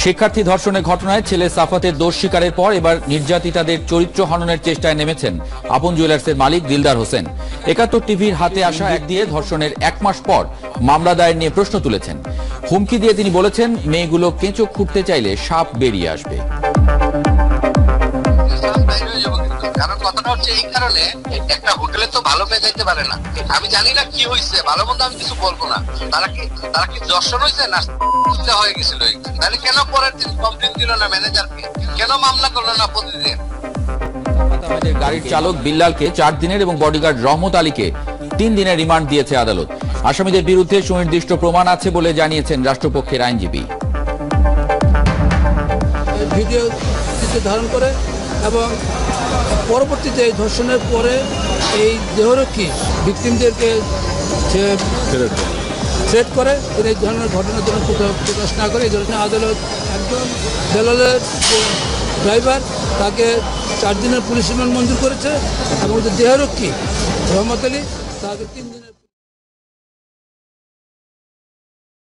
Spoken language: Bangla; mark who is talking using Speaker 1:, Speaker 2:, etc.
Speaker 1: শিক্ষার্থী ধর্ষণের ঘটনায় ছেলে সাফাতের দোষ স্বীকারের পর এবার নির্যাতিতাদের চরিত্র হননের চেষ্টায় নেমেছেন আপন জুয়েলার্সের মালিক দিলদার হোসেন। ৭১ টিভির হাতে আসা এক দিয়ে ধর্ষণের ১ মাস পর মামলা দায়ের নিয়ে প্রশ্ন তুলেছেন। হুমকি দিয়ে তিনি বলেছেন, মেয়েগুলো কেঁচো খুঁড়তে চাইলে সাপ বেরিয়ে আসবে।
Speaker 2: কারণ কথাটা হচ্ছে এই কারণে, একটা হোটেলে তো ভালো পেয়ে যাইতে পারে না। আমি জানি না কি হয়েছে, ভালো মন্দ আমি কিছু বলবো না। তারা কি দর্শন হয়েছে না হয়ে গেছিল? তাহলে কেন পরের দিন কমপ্লেন দিল না ম্যানেজারকে? কেন মামলা করলো না প্রতিদিন?
Speaker 1: গাড়ির চালক বিল্লালকে ৪ দিনের এবং বডিগার্ড রহমত আলীকে ৩ দিনের রিমান্ড দিয়েছে আদালত। আসামিদের বিরুদ্ধে সুনির্দিষ্ট প্রমাণ আছে বলে জানিয়েছেন রাষ্ট্রপক্ষের আইনজীবী।
Speaker 3: ভিডিও ধারণ করে এবং পরবর্তীতে ধর্ষণের পরে এই দেহরক্ষী ভিকটিমদেরকে থ্রেট করে এই ধরনের ঘটনার জন্য প্রকাশ না করে এই ধরনের আদালত একজন বেলালের ড্রাইভার তাকে ৪ দিনের পুলিশ রিমান্ড মঞ্জুর করেছে এবং দেহরক্ষী রহমত আলী তাকে ৩ দিনের